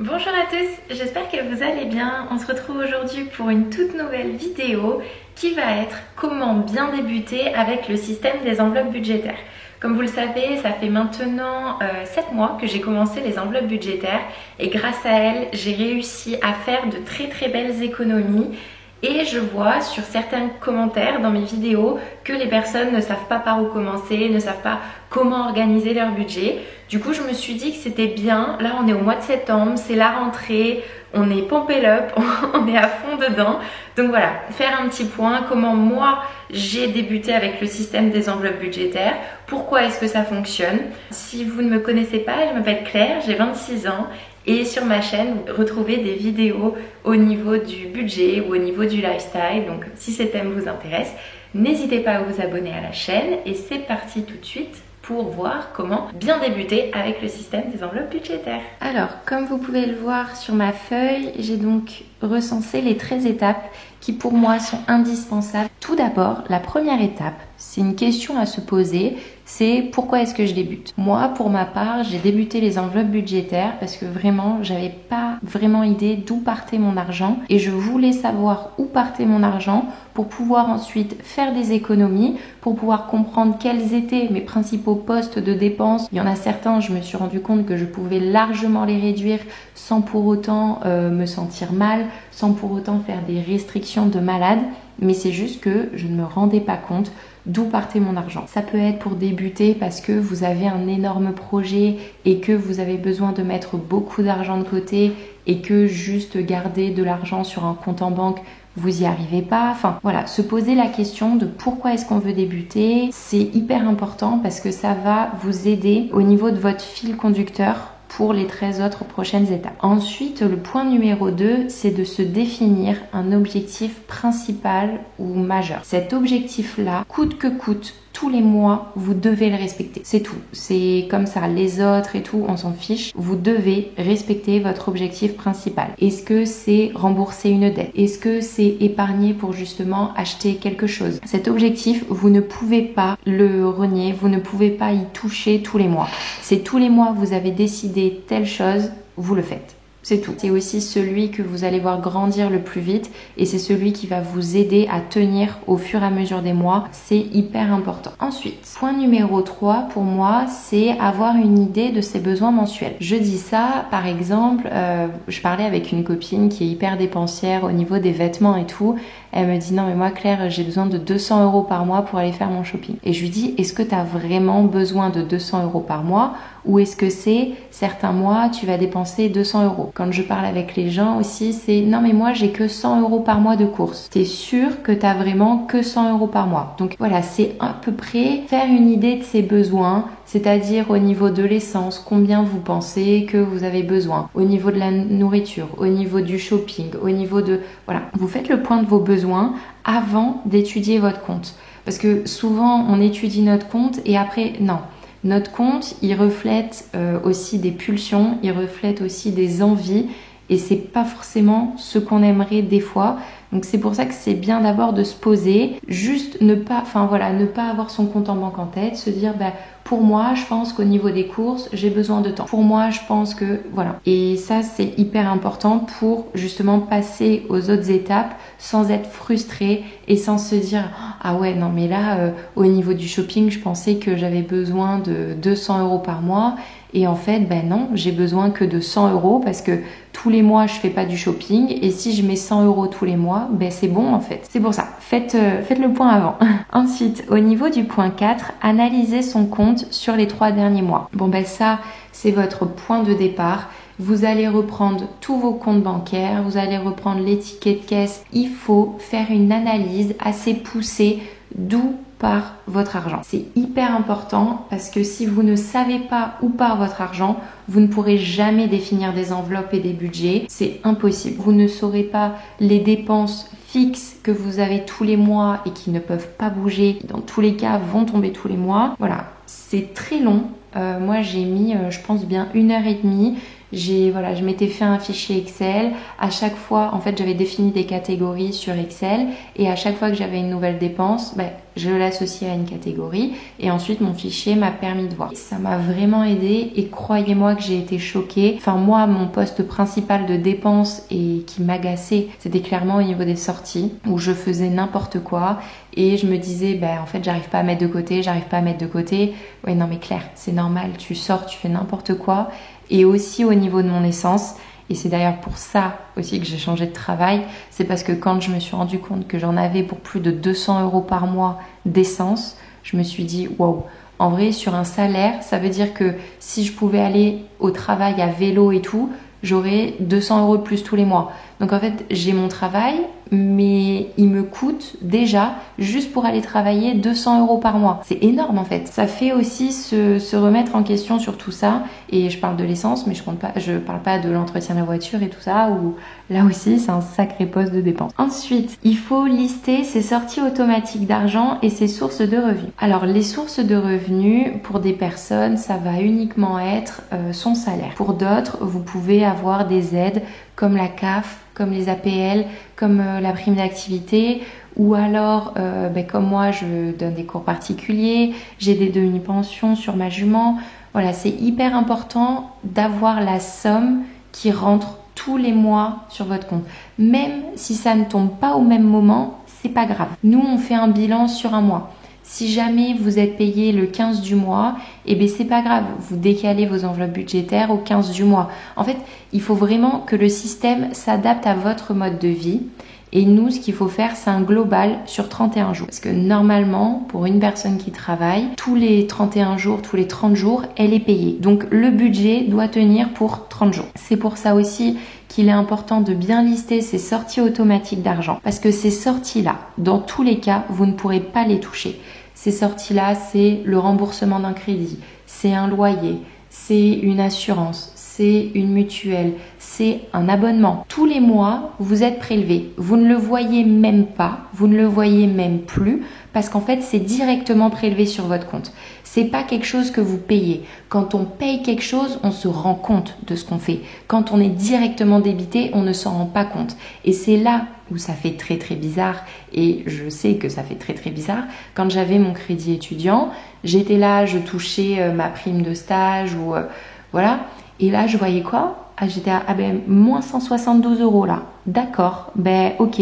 Bonjour à tous, j'espère que vous allez bien. On se retrouve aujourd'hui pour une toute nouvelle vidéo qui va être comment bien débuter avec le système des enveloppes budgétaires. Comme vous le savez, ça fait maintenant 7 mois que j'ai commencé les enveloppes budgétaires et grâce à elles, j'ai réussi à faire de très belles économies. Et je vois sur certains commentaires dans mes vidéos que les personnes ne savent pas par où commencer, ne savent pas comment organiser leur budget. Du coup, je me suis dit que c'était bien. Là, on est au mois de septembre, c'est la rentrée, on est pumped up, on est à fond dedans. Donc voilà, faire un petit point, comment moi j'ai débuté avec le système des enveloppes budgétaires, pourquoi est-ce que ça fonctionne. Si vous ne me connaissez pas, je m'appelle Claire, j'ai 26 ans. Et sur ma chaîne, vous retrouvez des vidéos au niveau du budget ou au niveau du lifestyle. Donc si ces thèmes vous intéressent, n'hésitez pas à vous abonner à la chaîne. Et c'est parti tout de suite pour voir comment bien débuter avec le système des enveloppes budgétaires. Alors, comme vous pouvez le voir sur ma feuille, j'ai donc recensé les 13 étapes qui pour moi sont indispensables. Tout d'abord, la première étape, c'est une question à se poser, c'est pourquoi est-ce que je débute? Moi, pour ma part, j'ai débuté les enveloppes budgétaires parce que vraiment, j'avais pas vraiment idée d'où partait mon argent et je voulais savoir où partait mon argent pour pouvoir ensuite faire des économies, pour pouvoir comprendre quels étaient mes principaux postes de dépenses. Il y en a certains, je me suis rendu compte que je pouvais largement les réduire sans pour autant me sentir mal, sans pour autant faire des restrictions de malade, mais c'est juste que je ne me rendais pas compte d'où partait mon argent. Ça peut être pour débuter parce que vous avez un énorme projet et que vous avez besoin de mettre beaucoup d'argent de côté et que juste garder de l'argent sur un compte en banque, vous y arrivez pas. Enfin voilà, se poser la question de pourquoi est-ce qu'on veut débuter, c'est hyper important parce que ça va vous aider au niveau de votre fil conducteur pour les 13 autres prochaines étapes. Ensuite, le point numéro 2, c'est de se définir un objectif principal ou majeur. Cet objectif-là, coûte que coûte, tous les mois, vous devez le respecter. C'est tout. C'est comme ça. Les autres et tout, on s'en fiche. Vous devez respecter votre objectif principal. Est-ce que c'est rembourser une dette? Est-ce que c'est épargner pour justement acheter quelque chose? Cet objectif, vous ne pouvez pas le renier. Vous ne pouvez pas y toucher tous les mois. C'est tous les mois, vous avez décidé telle chose, vous le faites. C'est tout. C'est aussi celui que vous allez voir grandir le plus vite et c'est celui qui va vous aider à tenir au fur et à mesure des mois. C'est hyper important. Ensuite, point numéro 3 pour moi, c'est avoir une idée de ses besoins mensuels. Je dis ça, par exemple, je parlais avec une copine qui est hyper dépensière au niveau des vêtements et tout. Elle me dit non mais moi Claire, j'ai besoin de 200 € par mois pour aller faire mon shopping. Et je lui dis est-ce que tu as vraiment besoin de 200 € par mois ou est-ce que c'est certains mois tu vas dépenser 200 €? Quand je parle avec les gens aussi, c'est non mais moi j'ai que 100 € par mois de courses. T'es sûr que t'as vraiment que 100 € par mois? Donc voilà, c'est à peu près faire une idée de ses besoins, c'est-à-dire au niveau de l'essence, combien vous pensez que vous avez besoin, au niveau de la nourriture, au niveau du shopping, au niveau de... Voilà, vous faites le point de vos besoins avant d'étudier votre compte. Parce que souvent on étudie notre compte et après, non. Notre compte, il reflète aussi des pulsions, il reflète aussi des envies et c'est pas forcément ce qu'on aimerait des fois. Donc c'est pour ça que c'est bien d'abord de se poser, juste ne pas avoir son compte en banque en tête, se dire pour moi, je pense qu'au niveau des courses, j'ai besoin de temps. Pour moi, je pense que voilà. Et ça, c'est hyper important pour justement passer aux autres étapes sans être frustré et sans se dire ah ouais non mais là au niveau du shopping, je pensais que j'avais besoin de 200 € par mois. Et en fait, non, j'ai besoin que de 100 € parce que tous les mois, je fais pas du shopping. Et si je mets 100 € tous les mois, c'est bon en fait. C'est pour ça. Faites le point avant. Ensuite, au niveau du point 4, analysez son compte sur les 3 derniers mois. Ça, c'est votre point de départ. Vous allez reprendre tous vos comptes bancaires, vous allez reprendre les tickets de caisse. Il faut faire une analyse assez poussée d'où part votre argent. C'est hyper important parce que si vous ne savez pas où part votre argent, vous ne pourrez jamais définir des enveloppes et des budgets. C'est impossible. Vous ne saurez pas les dépenses fixes que vous avez tous les mois et qui ne peuvent pas bouger. Dans tous les cas, vont tomber tous les mois. Voilà, c'est très long. Moi, j'ai mis, je pense bien 1h30. Je m'étais fait un fichier Excel. À chaque fois, en fait, j'avais défini des catégories sur Excel et à chaque fois que j'avais une nouvelle dépense, je l'associe à une catégorie et ensuite mon fichier m'a permis de voir. Ça m'a vraiment aidé et croyez-moi que j'ai été choquée. Enfin moi, mon poste principal de dépense et qui m'agaçait, c'était clairement au niveau des sorties où je faisais n'importe quoi et je me disais en fait j'arrive pas à mettre de côté, Ouais non mais Claire, c'est normal, tu sors, tu fais n'importe quoi. Et aussi au niveau de mon essence, et c'est d'ailleurs pour ça aussi que j'ai changé de travail, c'est parce que quand je me suis rendu compte que j'en avais pour plus de 200 € par mois d'essence, je me suis dit wow, en vrai sur un salaire, ça veut dire que si je pouvais aller au travail à vélo et tout, j'aurais 200 € de plus tous les mois. Donc en fait, j'ai mon travail, mais il me coûte déjà, juste pour aller travailler, 200 € par mois. C'est énorme en fait. Ça fait aussi se remettre en question sur tout ça. Et je parle de l'essence, mais je parle pas de l'entretien de la voiture et tout ça, où là aussi, c'est un sacré poste de dépense. Ensuite, il faut lister ses sorties automatiques d'argent et ses sources de revenus. Alors, les sources de revenus, pour des personnes, ça va uniquement être son salaire. Pour d'autres, vous pouvez avoir des aides comme la CAF, comme les APL, comme la prime d'activité, ou alors comme moi je donne des cours particuliers, j'ai des demi-pensions sur ma jument. Voilà, c'est hyper important d'avoir la somme qui rentre tous les mois sur votre compte. Même si ça ne tombe pas au même moment, c'est pas grave. Nous, on fait un bilan sur un mois. Si jamais vous êtes payé le 15 du mois, c'est pas grave, vous décalez vos enveloppes budgétaires au 15 du mois. En fait, il faut vraiment que le système s'adapte à votre mode de vie. Et nous, ce qu'il faut faire, c'est un global sur 31 jours. Parce que normalement, pour une personne qui travaille, tous les 31 jours, tous les 30 jours, elle est payée. Donc le budget doit tenir pour 30 jours. C'est pour ça aussi qu'il est important de bien lister ses sorties automatiques d'argent. Parce que ces sorties-là, dans tous les cas, vous ne pourrez pas les toucher. Ces sorties-là, c'est le remboursement d'un crédit, c'est un loyer, c'est une assurance, c'est une mutuelle, c'est un abonnement. Tous les mois, vous êtes prélevé. Vous ne le voyez même pas, vous ne le voyez même plus parce qu'en fait, c'est directement prélevé sur votre compte. C'est pas quelque chose que vous payez. Quand on paye quelque chose, on se rend compte de ce qu'on fait. Quand on est directement débité, on ne s'en rend pas compte. Et c'est là où ça fait très très bizarre, et je sais que ça fait très très bizarre. Quand j'avais mon crédit étudiant, j'étais là, je touchais ma prime de stage ou voilà. Et là, je voyais quoi? J'étais à moins 172 € là. D'accord, ok.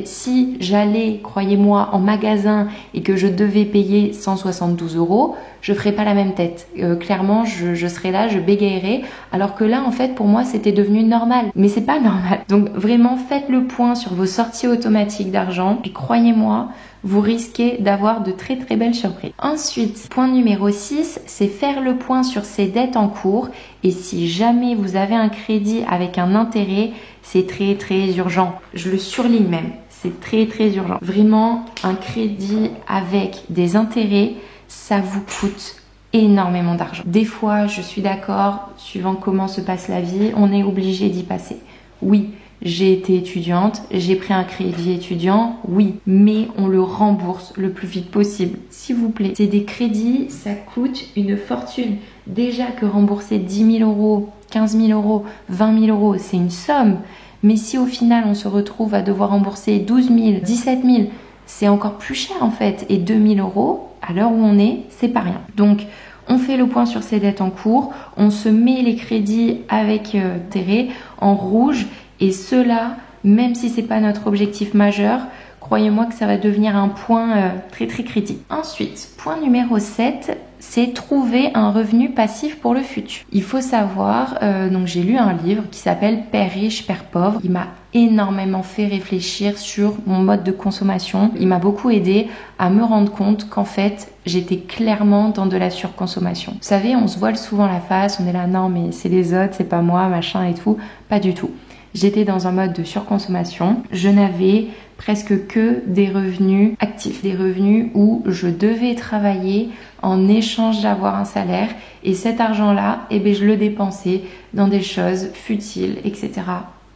Si j'allais, croyez-moi, en magasin et que je devais payer 172 €, je ferais pas la même tête. Clairement, je serais là, je bégayerais. Alors que là, en fait, pour moi, c'était devenu normal. Mais c'est pas normal. Donc vraiment, faites le point sur vos sorties automatiques d'argent. Et croyez-moi, vous risquez d'avoir de très très belles surprises. Ensuite, point numéro 6, c'est faire le point sur ses dettes en cours. Et si jamais vous avez un crédit avec un intérêt, c'est très très urgent. Je le surligne même, c'est très très urgent. Vraiment, un crédit avec des intérêts, ça vous coûte énormément d'argent. Des fois, je suis d'accord, suivant comment se passe la vie, on est obligé d'y passer. Oui, j'ai été étudiante, j'ai pris un crédit étudiant, oui, mais on le rembourse le plus vite possible, s'il vous plaît. C'est des crédits, ça coûte une fortune. Déjà que rembourser 10 000 €, 15 000 €, 20 000 €, c'est une somme. Mais si au final, on se retrouve à devoir rembourser 12 000, 17 000, c'est encore plus cher en fait. Et 2 000 €, à l'heure où on est, c'est pas rien. Donc, on fait le point sur ses dettes en cours, on se met les crédits avec intérêt en rouge. Et cela, même si c'est pas notre objectif majeur, croyez-moi que ça va devenir un point très très critique. Ensuite, point numéro 7, c'est trouver un revenu passif pour le futur. Il faut savoir, donc j'ai lu un livre qui s'appelle Père riche, Père pauvre. Il m'a énormément fait réfléchir sur mon mode de consommation. Il m'a beaucoup aidé à me rendre compte qu'en fait, j'étais clairement dans de la surconsommation. Vous savez, on se voile souvent la face, on est là, non mais c'est les autres, c'est pas moi, machin et tout. Pas du tout. J'étais dans un mode de surconsommation. Je n'avais presque que des revenus actifs, des revenus où je devais travailler en échange d'avoir un salaire. Et cet argent-là, je le dépensais dans des choses futiles, etc.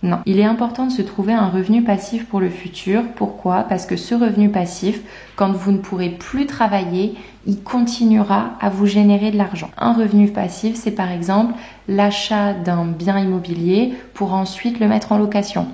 Non. Il est important de se trouver un revenu passif pour le futur. Pourquoi? Parce que ce revenu passif, quand vous ne pourrez plus travailler, il continuera à vous générer de l'argent. Un revenu passif, c'est par exemple l'achat d'un bien immobilier pour ensuite le mettre en location.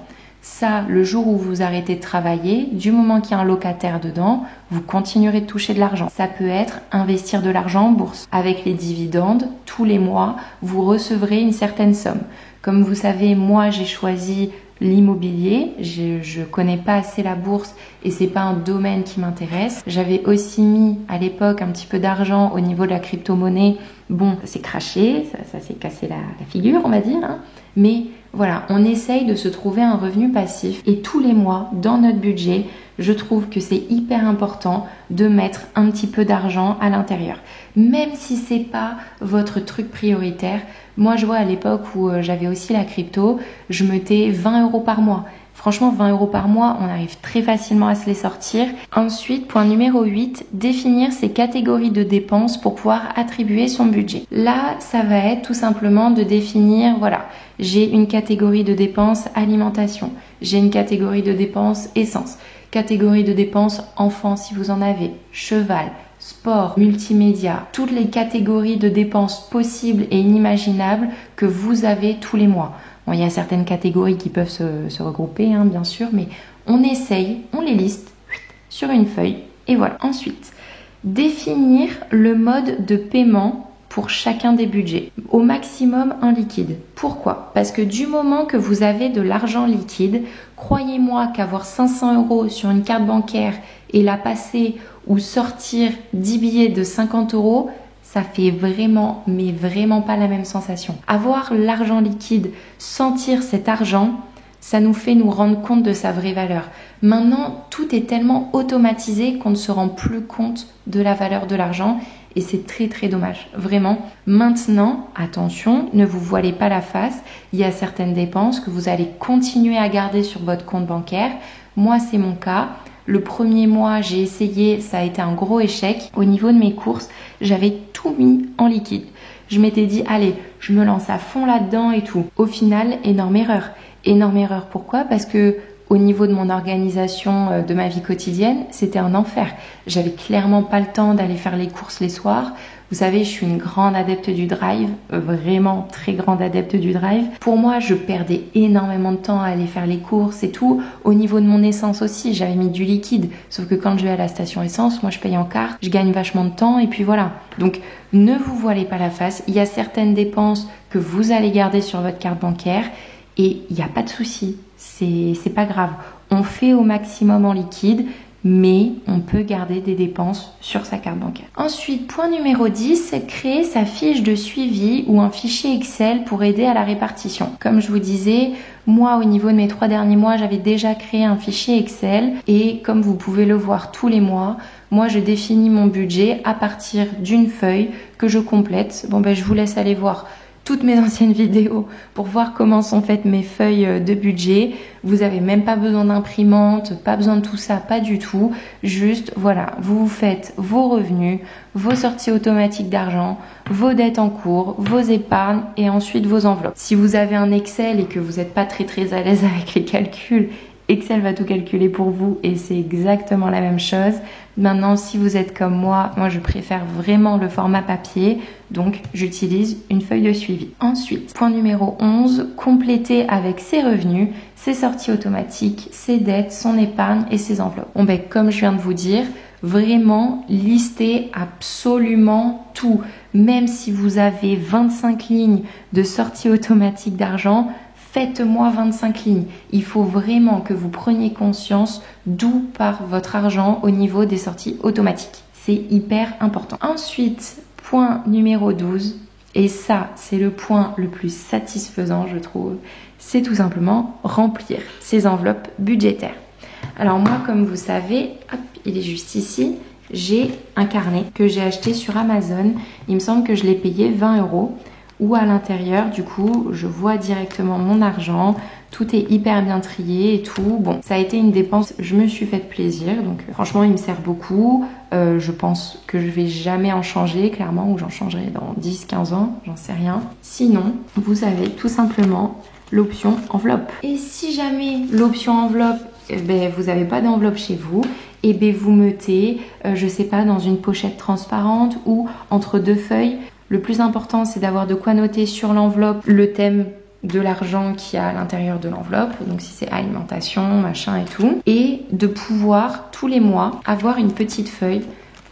Ça, le jour où vous arrêtez de travailler, du moment qu'il y a un locataire dedans, vous continuerez de toucher de l'argent. Ça peut être investir de l'argent en bourse. Avec les dividendes, tous les mois, vous recevrez une certaine somme. Comme vous savez, moi, j'ai choisi l'immobilier. Je connais pas assez la bourse et c'est pas un domaine qui m'intéresse. J'avais aussi mis à l'époque un petit peu d'argent au niveau de la crypto-monnaie. Bon, ça s'est craché, ça s'est cassé la figure, on va dire, hein. Mais voilà, on essaye de se trouver un revenu passif et tous les mois, dans notre budget, je trouve que c'est hyper important de mettre un petit peu d'argent à l'intérieur. Même si c'est pas votre truc prioritaire. Moi, je vois à l'époque où j'avais aussi la crypto, je mettais 20 € par mois. Franchement, 20 € par mois, on arrive très facilement à se les sortir. Ensuite, point numéro 8, définir ses catégories de dépenses pour pouvoir attribuer son budget. Là, ça va être tout simplement de définir, voilà, j'ai une catégorie de dépenses alimentation, j'ai une catégorie de dépenses essence, catégorie de dépenses enfants si vous en avez, cheval, sport, multimédia, toutes les catégories de dépenses possibles et inimaginables que vous avez tous les mois. Bon, il y a certaines catégories qui peuvent se regrouper, hein, bien sûr, mais on essaye, on les liste sur une feuille et voilà. Ensuite, définir le mode de paiement pour chacun des budgets. Au maximum en liquide. Pourquoi? Parce que du moment que vous avez de l'argent liquide, croyez-moi qu'avoir 500 € sur une carte bancaire et la passer ou sortir 10 billets de 50 €, ça fait vraiment, mais vraiment pas la même sensation. Avoir l'argent liquide, sentir cet argent, ça nous fait nous rendre compte de sa vraie valeur. Maintenant, tout est tellement automatisé qu'on ne se rend plus compte de la valeur de l'argent et c'est très très dommage, vraiment. Maintenant, attention, ne vous voilez pas la face, il y a certaines dépenses que vous allez continuer à garder sur votre compte bancaire. Moi, c'est mon cas. Le premier mois, j'ai essayé, ça a été un gros échec. Au niveau de mes courses, j'avais tout mis en liquide. Je m'étais dit, allez, je me lance à fond là-dedans et tout. Au final, énorme erreur. Énorme erreur, pourquoi? Parce que au niveau de mon organisation de ma vie quotidienne, c'était un enfer. J'avais clairement pas le temps d'aller faire les courses les soirs. Vous savez, je suis une grande adepte du drive, vraiment très grande adepte du drive. Pour moi, je perdais énormément de temps à aller faire les courses et tout. Au niveau de mon essence aussi, j'avais mis du liquide. Sauf que quand je vais à la station essence, moi je paye en carte, je gagne vachement de temps et puis voilà. Donc ne vous voilez pas la face. Il y a certaines dépenses que vous allez garder sur votre carte bancaire et il n'y a pas de souci. C'est pas grave. On fait au maximum en liquide, mais on peut garder des dépenses sur sa carte bancaire. Ensuite, point numéro 10, créer sa fiche de suivi ou un fichier Excel pour aider à la répartition. Comme je vous disais, moi, au niveau de mes 3 derniers mois, j'avais déjà créé un fichier Excel et comme vous pouvez le voir tous les mois, moi, je définis mon budget à partir d'une feuille que je complète. Bon, je vous laisse aller voir toutes mes anciennes vidéos pour voir comment sont faites mes feuilles de budget. Vous avez même pas besoin d'imprimante, pas besoin de tout ça, pas du tout. Juste, voilà, vous faites vos revenus, vos sorties automatiques d'argent, vos dettes en cours, vos épargnes et ensuite vos enveloppes. Si vous avez un Excel et que vous n'êtes pas très à l'aise avec les calculs, Excel va tout calculer pour vous et c'est exactement la même chose. Maintenant, si vous êtes comme moi je préfère vraiment le format papier, donc j'utilise une feuille de suivi. Ensuite, point numéro 11, compléter avec ses revenus, ses sorties automatiques, ses dettes, son épargne et ses enveloppes. Bon comme je viens de vous dire, vraiment lister absolument tout. Même si vous avez 25 lignes de sorties automatiques d'argent, faites-moi 25 lignes. Il faut vraiment que vous preniez conscience d'où part votre argent au niveau des sorties automatiques. C'est hyper important. Ensuite, point numéro 12, et ça, c'est le point le plus satisfaisant, je trouve, c'est tout simplement remplir ses enveloppes budgétaires. Alors moi, comme vous savez, hop, il est juste ici, j'ai un carnet que j'ai acheté sur Amazon. Il me semble que je l'ai payé 20 €. Où à l'intérieur, du coup, je vois directement mon argent, tout est hyper bien trié et tout. Bon, ça a été une dépense, je me suis fait plaisir, donc franchement, il me sert beaucoup. Je pense que je vais jamais en changer, clairement, ou j'en changerai dans 10-15 ans, j'en sais rien. Sinon, vous avez tout simplement l'option enveloppe. Et si jamais l'option enveloppe, vous n'avez pas d'enveloppe chez vous, vous mettez, je sais pas, dans une pochette transparente ou entre 2 feuilles. Le plus important, c'est d'avoir de quoi noter sur l'enveloppe le thème de l'argent qu'il y a à l'intérieur de l'enveloppe, donc si c'est alimentation, machin et tout, et de pouvoir tous les mois avoir une petite feuille.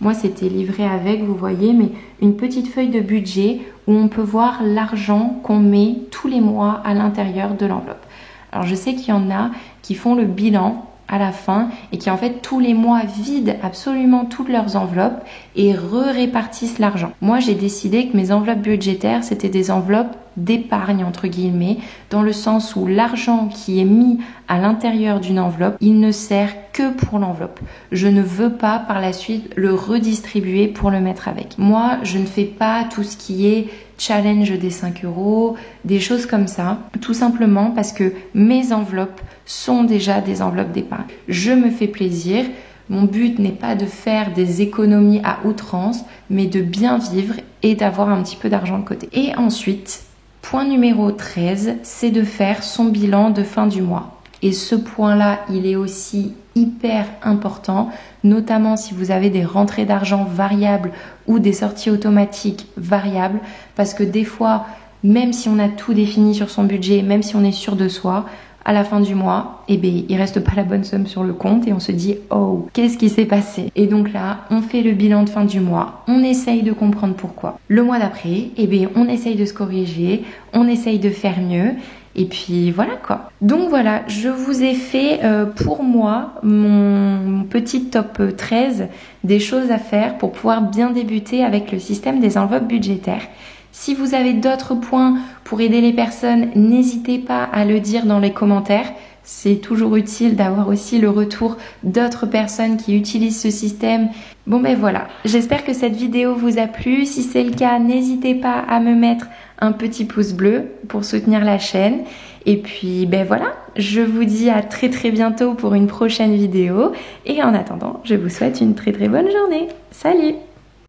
Moi, c'était livré avec, vous voyez, mais une petite feuille de budget où on peut voir l'argent qu'on met tous les mois à l'intérieur de l'enveloppe. Alors, je sais qu'il y en a qui font le bilan à la fin et qui en fait tous les mois vident absolument toutes leurs enveloppes et répartissent l'argent. Moi, j'ai décidé que mes enveloppes budgétaires, c'était des enveloppes d'épargne entre guillemets, dans le sens où l'argent qui est mis à l'intérieur d'une enveloppe, il ne sert que pour l'enveloppe. Je ne veux pas par la suite le redistribuer pour le mettre avec. Moi, je ne fais pas tout ce qui est challenge des 5 €, des choses comme ça, tout simplement parce que mes enveloppes sont déjà des enveloppes d'épargne. Je me fais plaisir. Mon but n'est pas de faire des économies à outrance, mais de bien vivre et d'avoir un petit peu d'argent de côté. Et ensuite, point numéro 13, c'est de faire son bilan de fin du mois. Et ce point-là, il est aussi hyper important, notamment si vous avez des rentrées d'argent variables ou des sorties automatiques variables, parce que des fois, même si on a tout défini sur son budget, même si on est sûr de soi, à la fin du mois, il reste pas la bonne somme sur le compte et on se dit « Oh, qu'est-ce qui s'est passé ?» Et donc là, on fait le bilan de fin du mois, on essaye de comprendre pourquoi. Le mois d'après, on essaye de se corriger, on essaye de faire mieux. Et puis voilà quoi. Donc voilà, je vous ai fait pour moi mon petit top 13 des choses à faire pour pouvoir bien débuter avec le système des enveloppes budgétaires. Si vous avez d'autres points pour aider les personnes, n'hésitez pas à le dire dans les commentaires. C'est toujours utile d'avoir aussi le retour d'autres personnes qui utilisent ce système. Bon ben voilà, j'espère que cette vidéo vous a plu. Si c'est le cas, n'hésitez pas à me mettre un petit pouce bleu pour soutenir la chaîne. Et puis ben voilà, je vous dis à très bientôt pour une prochaine vidéo. Et en attendant, je vous souhaite une très bonne journée. Salut!